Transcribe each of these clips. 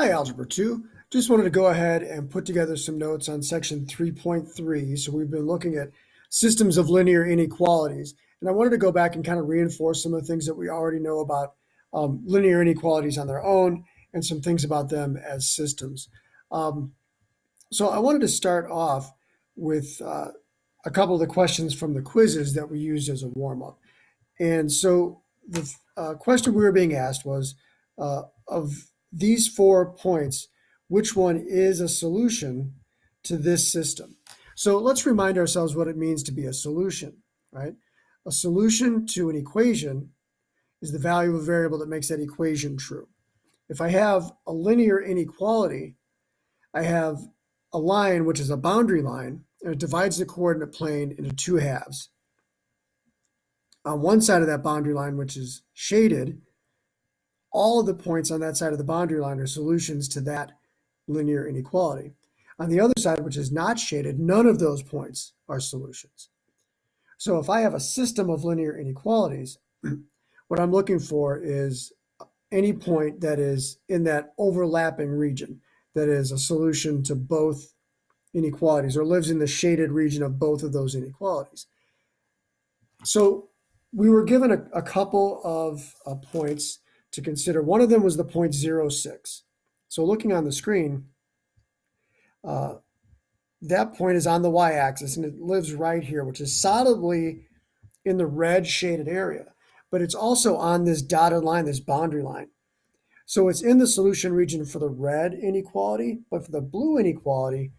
Hi, Algebra 2. Just wanted to go ahead and put together some notes on section 3.3. So we've been looking at systems of linear inequalities. And I wanted to go back and kind of reinforce some of the things that we already know about linear inequalities on their own and some things about them as systems. So I wanted to start off with a couple of the questions from the quizzes that we used as a warm-up. And so the question we were being asked was, of these 4 points, which one is a solution to this system? So let's remind ourselves what it means to be a solution, right? A solution to an equation is the value of a variable that makes that equation true. If I have a linear inequality, I have a line, which is a boundary line, and it divides the coordinate plane into 2 halves. On one side of that boundary line, which is shaded, all of the points on that side of the boundary line are solutions to that linear inequality. On the other side, which is not shaded, none of those points are solutions. So if I have a system of linear inequalities, what I'm looking for is any point that is in that overlapping region that is a solution to both inequalities or lives in the shaded region of both of those inequalities. So we were given a couple of points to consider. One of them was the point 0.06. So looking on the screen, that point is on the y-axis and it lives right here, which is solidly in the red shaded area, but it's also on this dotted line, this boundary line. So it's in the solution region for the red inequality, but for the blue inequality,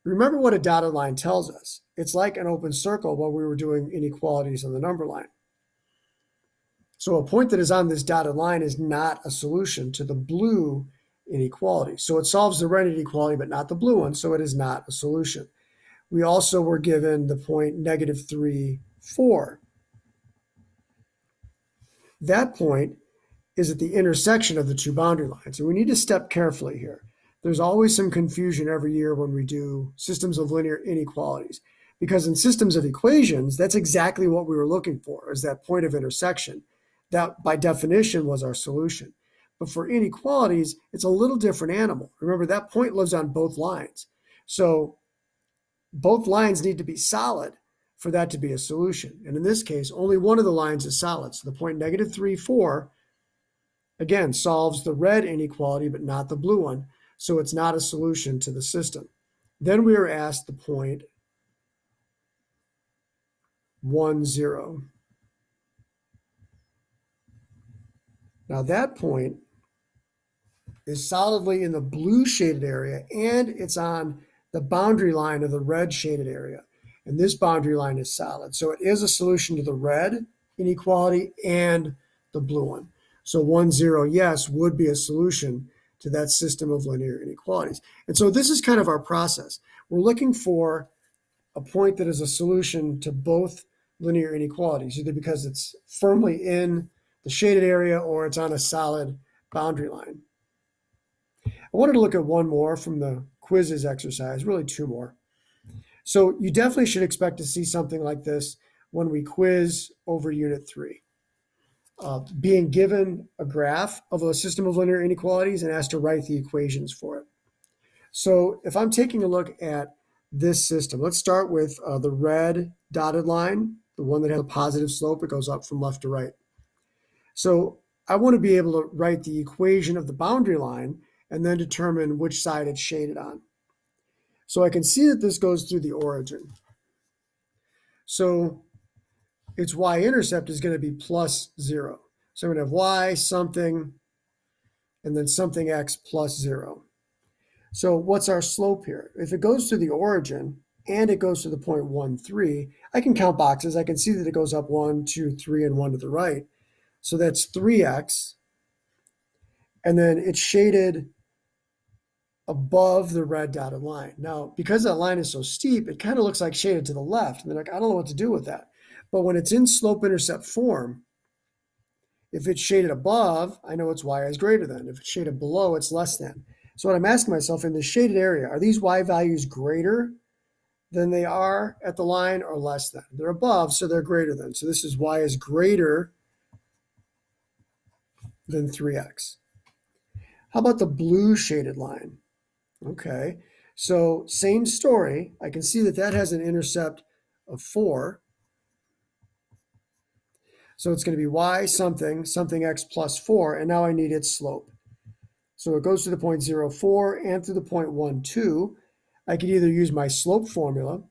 remember what a dotted line tells us. It's like an open circle while we were doing inequalities on the number line. So a point that is on this dotted line is not a solution to the blue inequality. So it solves the red inequality, but not the blue one, so it is not a solution. We also were given the point -3, 4. That point is at the intersection of the 2 boundary lines. And we need to step carefully here. There's always some confusion every year when we do systems of linear inequalities, because in systems of equations, that's exactly what we were looking for, is that point of intersection. That, by definition, was our solution. But for inequalities, it's a little different animal. Remember, that point lives on both lines. So both lines need to be solid for that to be a solution. And in this case, only one of the lines is solid. So the point -3, 4, again, solves the red inequality, but not the blue one. So it's not a solution to the system. Then we are asked the point 1, 0. Now that point is solidly in the blue shaded area, and it's on the boundary line of the red shaded area. And this boundary line is solid. So it is a solution to the red inequality and the blue one. So 1, 0, yes, would be a solution to that system of linear inequalities. And so this is kind of our process. We're looking for a point that is a solution to both linear inequalities, either because it's firmly in the shaded area or it's on a solid boundary line. I wanted to look at one more from the quizzes exercise, really 2 more. So you definitely should expect to see something like this when we quiz over Unit 3. Being given a graph of a system of linear inequalities and asked to write the equations for it. So if I'm taking a look at this system, let's start with the red dotted line, the one that has a positive slope. It goes up from left to right. So I want to be able to write the equation of the boundary line and then determine which side it's shaded on. So I can see that this goes through the origin. So its y-intercept is going to be +0. So I'm going to have y something and then something x +0. So what's our slope here? If it goes to the origin and it goes to the point 1, 3, I can count boxes. I can see that it goes up 1, 2, 3, and 1 to the right. So that's 3x. And then it's shaded above the red dotted line. Now, because that line is so steep, it kind of looks like shaded to the left. And they're like, I don't know what to do with that. But when it's in slope-intercept form, if it's shaded above, I know its y is greater than. If it's shaded below, it's less than. So what I'm asking myself, in the shaded area, are these y values greater than they are at the line or less than? They're above, so they're greater than. So this is y is greater than 3x. How about the blue shaded line? Okay, so same story. I can see that that has an intercept of 4. So it's going to be y something, something x plus 4, and now I need its slope. So it goes to the point 0, 4 and through the point 1, 2. I could either use my slope formula.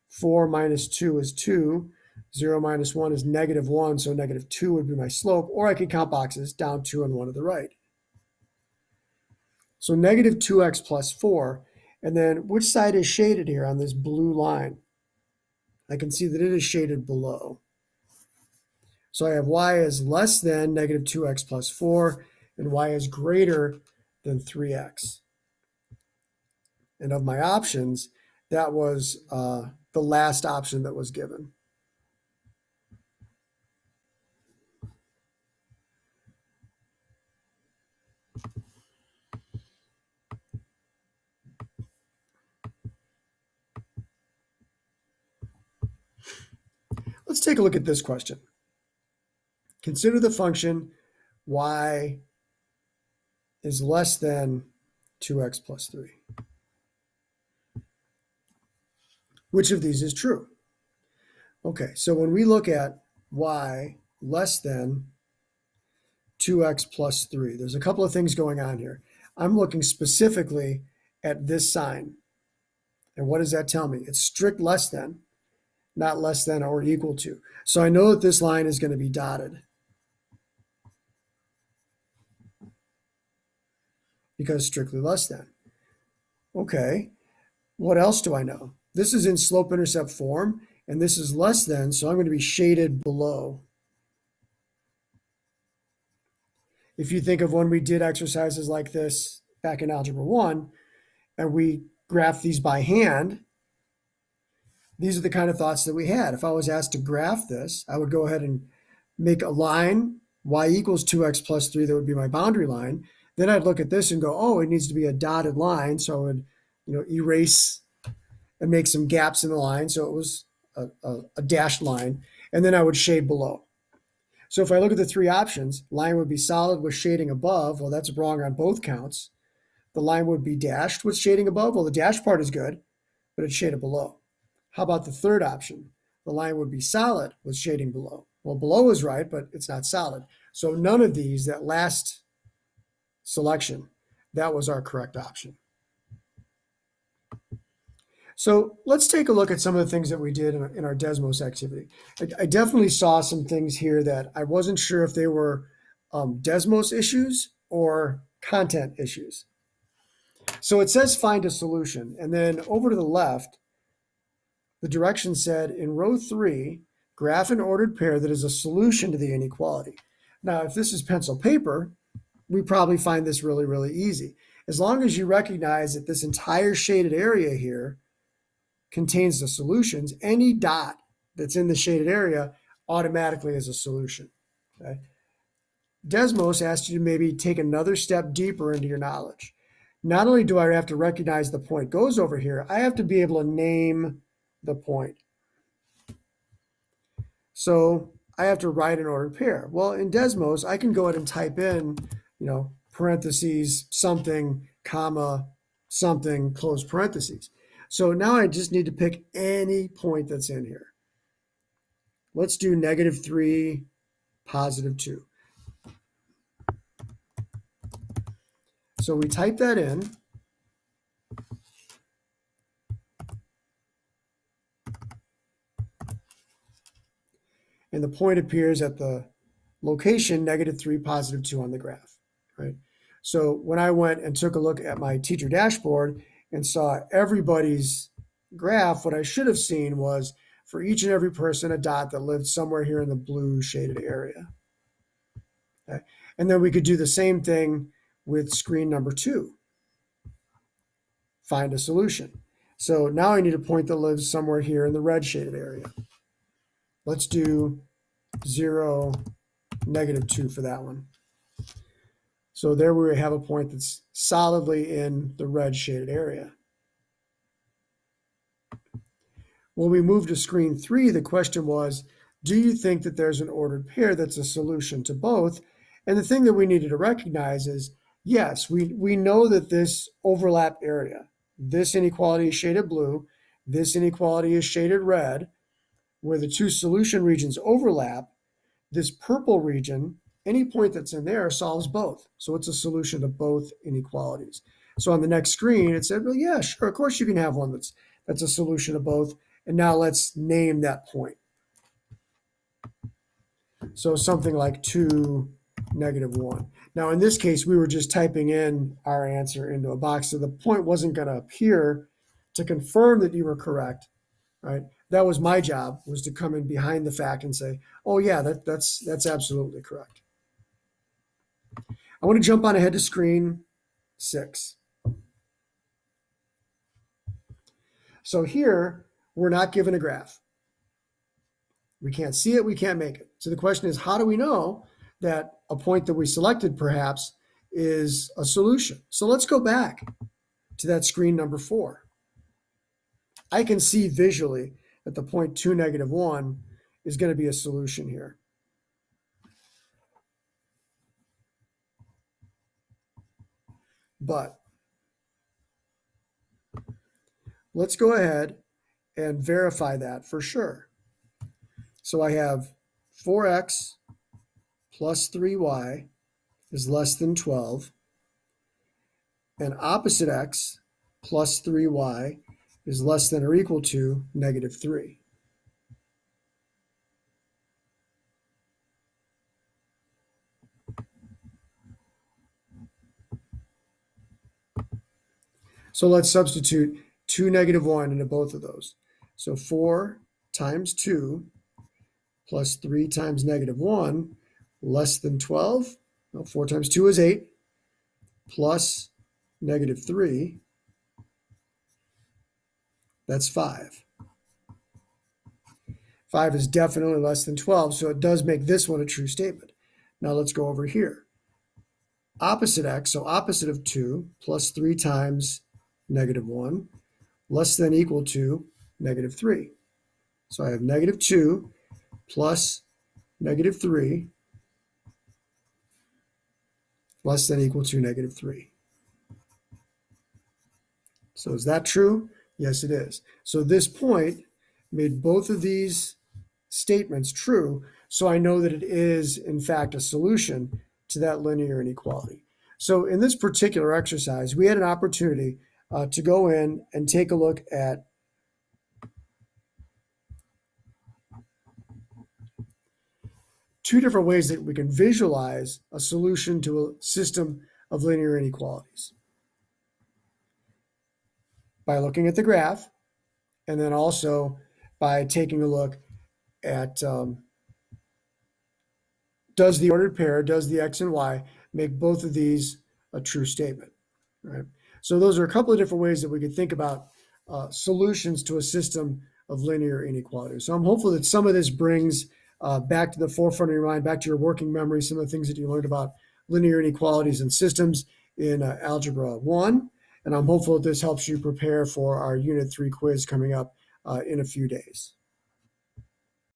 4 minus 2 is 2. 0 minus 1 is negative 1, so negative 2 would be my slope. Or I could count boxes, down 2 and 1 to the right. So negative 2x plus 4. And then which side is shaded here on this blue line? I can see that it is shaded below. So I have y is less than negative 2x plus 4, and y is greater than 3x. And of my options, that was the last option that was given. Let's take a look at this question. Consider the function y is less than 2x plus 3. Which of these is true? Okay, so when we look at y less than 2x plus 3, there's a couple of things going on here. I'm looking specifically at this sign. And what does that tell me? It's strict less than, not less than or equal to. So I know that this line is going to be dotted because strictly less than. Okay, what else do I know? This is in slope-intercept form, and this is less than, so I'm going to be shaded below. If you think of when we did exercises like this back in Algebra 1, and we graphed these by hand, these are the kind of thoughts that we had. If I was asked to graph this, I would go ahead and make a line, y equals 2x plus 3, that would be my boundary line. Then I'd look at this and go, oh, it needs to be a dotted line, so I would erase and make some gaps in the line, so it was a dashed line, and then I would shade below. So if I look at the three options, line would be solid with shading above. Well, that's wrong on both counts. The line would be dashed with shading above. Well, the dashed part is good, but it's shaded below. How about the third option? The line would be solid with shading below. Well, below is right, but it's not solid. So none of these, that last selection, that was our correct option. So let's take a look at some of the things that we did in our Desmos activity. I definitely saw some things here that I wasn't sure if they were Desmos issues or content issues. So it says find a solution. And then over to the left, the direction said in row 3, graph an ordered pair that is a solution to the inequality. Now, if this is pencil paper, we probably find this really, really easy. As long as you recognize that this entire shaded area here contains the solutions, any dot that's in the shaded area automatically is a solution. Okay? Desmos asked you to maybe take another step deeper into your knowledge. Not only do I have to recognize the point goes over here, I have to be able to name the point. So I have to write an ordered pair. Well, in Desmos, I can go ahead and type in, parentheses, something, comma, something, close parentheses. So now I just need to pick any point that's in here. Let's do -3, +2. So we type that in. And the point appears at the location -3, +2 on the graph, right? So when I went and took a look at my teacher dashboard and saw everybody's graph, what I should have seen was for each and every person a dot that lived somewhere here in the blue shaded area. Okay? And then we could do the same thing with screen number 2. Find a solution. So now I need a point that lives somewhere here in the red shaded area. Let's do 0, -2 for that one. So there we have a point that's solidly in the red shaded area. When we move to screen 3, the question was, do you think that there's an ordered pair that's a solution to both? And the thing that we needed to recognize is Yes, we know that this overlap area, this inequality is shaded blue, this inequality is shaded red, where the two solution regions overlap, this purple region, any point that's in there solves both. So it's a solution to both inequalities. So on the next screen, it said, well, yeah, sure, of course you can have one that's a solution to both. And now let's name that point. So something like 2, -1. Now, in this case, we were just typing in our answer into a box. So the point wasn't going to appear to confirm that you were correct, right? That was my job, was to come in behind the fact and say, oh, yeah, that's absolutely correct. I want to jump on ahead to screen 6. So here, we're not given a graph. We can't see it, we can't make it. So the question is, how do we know that a point that we selected perhaps is a solution? So let's go back to that screen number 4. I can see visually that the point 2, -1 is going to be a solution here. But let's go ahead and verify that for sure. So I have 4x plus 3y is less than 12, and opposite x plus 3y is less than or equal to -3. So let's substitute 2, -1 into both of those. So 4 times 2 plus 3 times -1 less than 12. Well, 4 times 2 is 8 plus -3. That's 5. 5 is definitely less than 12, so it does make this one a true statement. Now let's go over here. Opposite x, so opposite of 2 plus 3 times -1 less than equal to -3. So I have -2 plus -3 less than equal to -3. So is that true? Yes, it is. So this point made both of these statements true, so I know that it is, in fact, a solution to that linear inequality. So in this particular exercise, we had an opportunity to go in and take a look at two different ways that we can visualize a solution to a system of linear inequalities. By looking at the graph, and then also by taking a look at does the ordered pair, does the x and y make both of these a true statement, right? So those are a couple of different ways that we could think about solutions to a system of linear inequalities. So I'm hopeful that some of this brings back to the forefront of your mind, back to your working memory, some of the things that you learned about linear inequalities and systems in Algebra 1. And I'm hopeful that this helps you prepare for our Unit 3 quiz coming up in a few days.